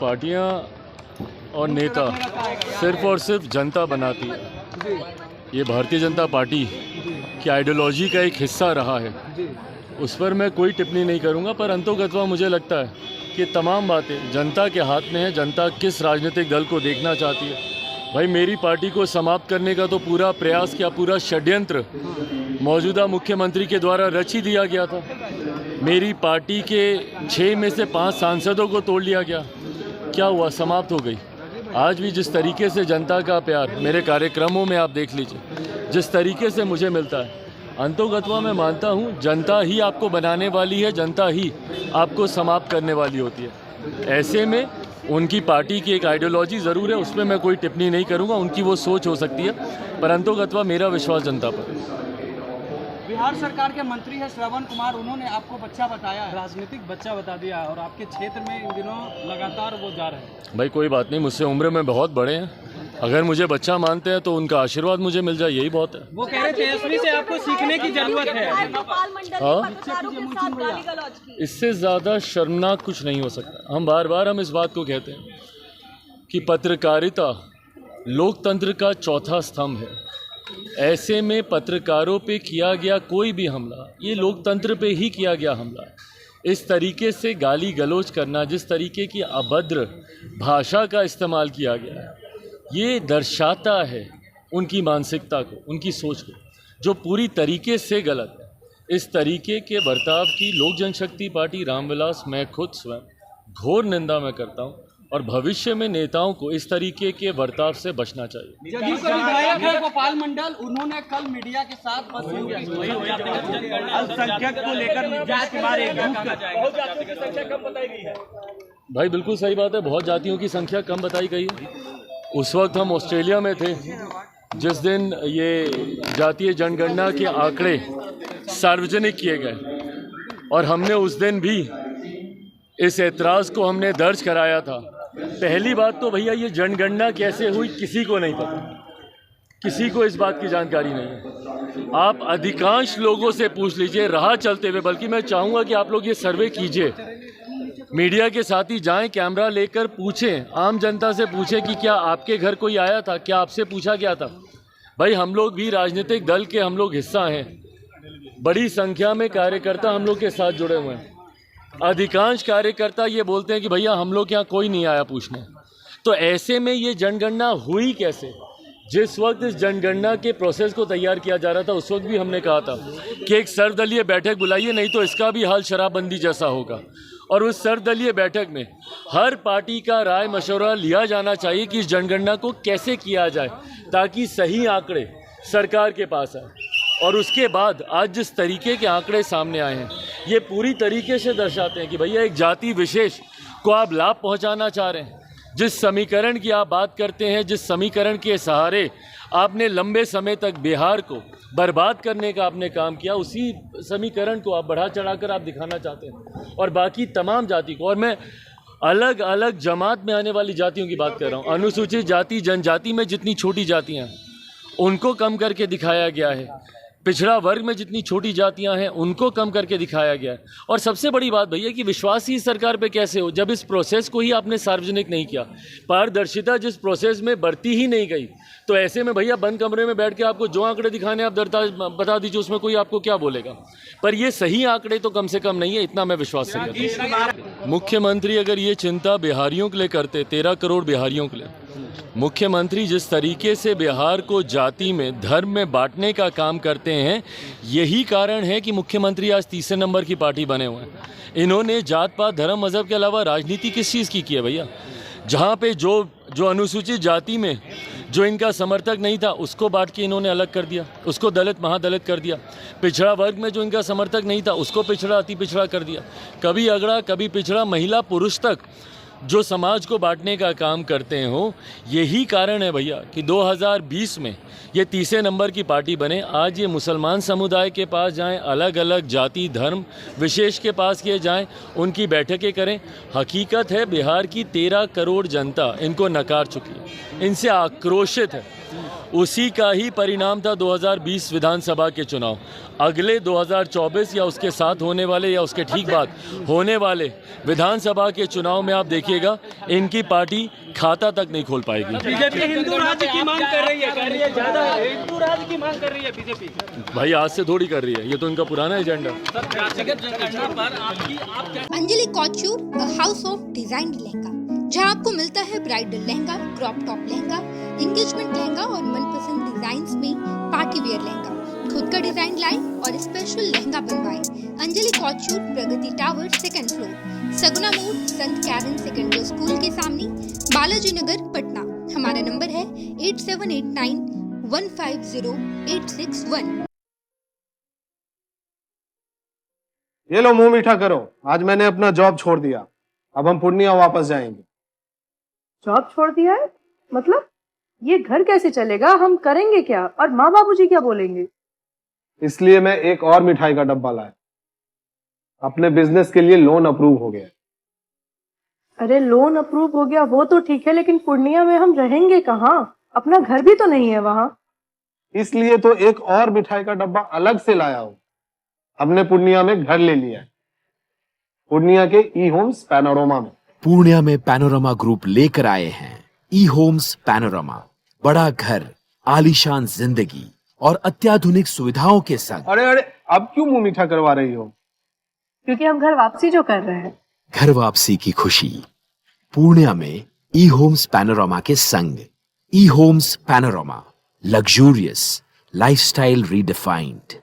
पार्टियां और नेता सिर्फ और सिर्फ जनता बनाती है। ये भारतीय जनता पार्टी की आइडियोलॉजी का एक हिस्सा रहा है, उस पर मैं कोई टिप्पणी नहीं करूंगा। पर अंतोगत्वा मुझे लगता है कि तमाम बातें जनता के हाथ में है। जनता किस राजनीतिक दल को देखना चाहती है। भाई, मेरी पार्टी को समाप्त करने का तो पूरा प्रयास किया, पूरा षड्यंत्र मौजूदा मुख्यमंत्री के द्वारा रच ही दिया गया था। मेरी पार्टी के 6 में से 5 सांसदों को तोड़ लिया गया। क्या हुआ? समाप्त हो गई। आज भी जिस तरीके से जनता का प्यार मेरे कार्यक्रमों में आप देख लीजिए, जिस तरीके से मुझे मिलता है, अंतोगत्वा मैं मानता हूँ जनता ही आपको बनाने वाली है, जनता ही आपको समाप्त करने वाली होती है। ऐसे में उनकी पार्टी की एक आइडियोलॉजी ज़रूर है, उसमें मैं कोई टिप्पणी नहीं करूँगा। उनकी वो सोच हो सकती है, पर अंतोगत्वा मेरा विश्वास जनता पर है। बिहार सरकार के मंत्री है श्रवण कुमार, उन्होंने आपको बच्चा बताया है, राजनीतिक बच्चा बता दिया, और आपके क्षेत्र में इन दिनों लगातार वो जा रहे हैं। भाई, कोई बात नहीं, मुझसे उम्र में बहुत बड़े हैं। अगर मुझे बच्चा मानते हैं तो उनका आशीर्वाद मुझे मिल जाए, यही बहुत है। वो कह रहे तेजस्वी से आपको सीखने की जरूरत है। इससे ज़्यादा शर्मनाक कुछ नहीं हो सकता। हम बार बार इस बात को कहते हैं कि पत्रकारिता लोकतंत्र का चौथा स्तंभ है। ऐसे में पत्रकारों पे किया गया कोई भी हमला, ये लोकतंत्र पे ही किया गया हमला है। इस तरीके से गाली गलौज करना, जिस तरीके की अभद्र भाषा का इस्तेमाल किया गया है, ये दर्शाता है उनकी मानसिकता को, उनकी सोच को, जो पूरी तरीके से गलत है। इस तरीके के बर्ताव की लोक जनशक्ति पार्टी रामविलास, मैं खुद स्वयं घोर निंदा में करता हूँ, और भविष्य में नेताओं को इस तरीके के बर्ताव से बचना चाहिए। जदयू के विधायक है गोपाल मंडल, उन्होंने कल मीडिया के साथ अल्पसंख्यक को लेकर भाई, बिल्कुल सही बात है, बहुत जातियों की संख्या कम बताई गई है। उस वक्त हम ऑस्ट्रेलिया में थे जिस दिन ये जातीय जनगणना के आंकड़े सार्वजनिक किए गए, और हमने उस दिन भी इस ऐतराज़ को हमने दर्ज कराया था। पहली बात तो भैया, ये जनगणना कैसे हुई किसी को नहीं पता, किसी को इस बात की जानकारी नहीं है। आप अधिकांश लोगों से पूछ लीजिए राह चलते हुए, बल्कि मैं चाहूँगा कि आप लोग ये सर्वे कीजिए, मीडिया के साथ ही जाएं, कैमरा लेकर पूछें, आम जनता से पूछें कि क्या आपके घर कोई आया था, क्या आपसे पूछा गया था। भाई, हम लोग भी राजनीतिक दल के हम लोग हिस्सा हैं, बड़ी संख्या में कार्यकर्ता हम लोग के साथ जुड़े हुए हैं। अधिकांश कार्यकर्ता ये बोलते हैं कि भैया हम लोग यहाँ कोई नहीं आया पूछने। तो ऐसे में ये जनगणना हुई कैसे? जिस वक्त इस जनगणना के प्रोसेस को तैयार किया जा रहा था, उस वक्त भी हमने कहा था कि एक सर्वदलीय बैठक बुलाइए, नहीं तो इसका भी हाल शराबबंदी जैसा होगा। और उस सर्वदलीय बैठक में हर पार्टी का राय मशवरा लिया जाना चाहिए कि इस जनगणना को कैसे किया जाए, ताकि सही आंकड़े सरकार के पास आए। और उसके बाद आज जिस तरीके के आंकड़े सामने आए हैं, ये पूरी तरीके से दर्शाते हैं कि भैया एक जाति विशेष को आप लाभ पहुंचाना चाह रहे हैं। जिस समीकरण की आप बात करते हैं, जिस समीकरण के सहारे आपने लंबे समय तक बिहार को बर्बाद करने का आपने काम किया, उसी समीकरण को आप बढ़ा चढ़ाकर आप दिखाना चाहते हैं। और बाकी तमाम जाति को, और मैं अलग अलग जमात में आने वाली जातियों की बात कर रहा हूँ, अनुसूचित जाति जनजाति में जितनी छोटी जातियाँ हैं उनको कम करके दिखाया गया है, पिछड़ा वर्ग में जितनी छोटी जातियां हैं उनको कम करके दिखाया गया है। और सबसे बड़ी बात भैया कि विश्वास ही सरकार पे कैसे हो, जब इस प्रोसेस को ही आपने सार्वजनिक नहीं किया, पारदर्शिता जिस प्रोसेस में बढ़ती ही नहीं गई। तो ऐसे में भैया बंद कमरे में बैठ के आपको जो आंकड़े दिखाने आप बता दीजिए, उसमें कोई आपको क्या बोलेगा। पर ये सही आंकड़े तो कम से कम नहीं है, इतना मैं विश्वास से करता हूँ। मुख्यमंत्री अगर ये चिंता बिहारियों के लिए करते, 13 करोड़ बिहारियों के लिए, मुख्यमंत्री जिस तरीके से बिहार को जाति में, धर्म में बांटने का काम करते हैं, यही कारण है कि मुख्यमंत्री आज तीसरे नंबर की पार्टी बने हुए हैं। इन्होंने जात पात धर्म मज़हब के अलावा राजनीति किस चीज़ की है भैया? जहाँ पे जो अनुसूचित जाति में जो इनका समर्थक नहीं था उसको बांट के इन्होंने अलग कर दिया, उसको दलित महादलित कर दिया। पिछड़ा वर्ग में जो इनका समर्थक नहीं था उसको पिछड़ा अति पिछड़ा कर दिया। कभी अगड़ा कभी पिछड़ा, महिला पुरुष तक जो समाज को बांटने का काम करते हो, यही कारण है भैया कि 2020 में ये तीसरे नंबर की पार्टी बने। आज ये मुसलमान समुदाय के पास जाएं, अलग अलग जाति धर्म विशेष के पास किए जाएं, उनकी बैठकें करें। हकीकत है बिहार की 13 करोड़ जनता इनको नकार चुकी है, इनसे आक्रोशित है। उसी का ही परिणाम था 2020 विधानसभा के चुनाव। अगले 2024 या उसके साथ होने वाले या उसके ठीक बाद होने वाले विधानसभा के चुनाव में आप देखिएगा इनकी पार्टी खाता तक नहीं खोल पाएगी। बीजेपी हिंदू राज्य की मांग कर रही है, कह रही है ज्यादा हिंदू राज्य की मांग कर रही है बीजेपी। भाई आज से थोड़ी कर रही है, ये तो इनका पुराना एजेंडा। सर जातिगत जनगणना पर आप क्या Anjali couture, a house of design lehenga, जहां आपको मिलता है bridal lehenga, crop top lehenga, engagement lehenga और मनपसंद डिजाइन्स में पार्टी वेयर लहंगा। खुद का डिजाइन लाएं और स्पेशल लहंगा बनवाएं। अंजलि कौचूर, प्रगति टावर, 2nd फ्लोर, सगुना मोड़, संत कैरन सेकेंडरी स्कूल के सामने, बालाजी नगर, पटना। हमारा नंबर है 8789150861। ये लो मुंह मीठा करो, आज मैंने अपना जॉब छोड़ दिया, अब हम पूर्णिया वापस जाएंगे। जॉब छोड़ दिया है? मतलब ये घर कैसे चलेगा? हम करेंगे क्या? और माँ बाबूजी क्या बोलेंगे? इसलिए मैं एक और मिठाई का डब्बा लाया। अपने बिजनेस के लिए लोन अप्रूव हो गया। अरे लोन अप्रूव हो गया वो तो ठीक है, लेकिन पूर्णिया में हम रहेंगे कहाँ? अपना घर भी तो नहीं है वहाँ। इसलिए तो एक और मिठाई का डब्बा अलग से लाया हूँ। हमने पूर्णिया में घर ले लिया है, पूर्णिया के ई होम्स पैनोरमा में। पूर्णिया में पैनोरमा ग्रुप लेकर आए हैं ई होम्स पैनोरमा। बड़ा घर, आलीशान जिंदगी और अत्याधुनिक सुविधाओं के संग। अरे अरे, अब क्यों मुंह मीठा करवा रही हो? क्योंकि हम घर वापसी जो कर रहे हैं। घर वापसी की खुशी पूर्णिया में ई होम्स पैनोरमा के संग। E homes panorama, luxurious lifestyle redefined.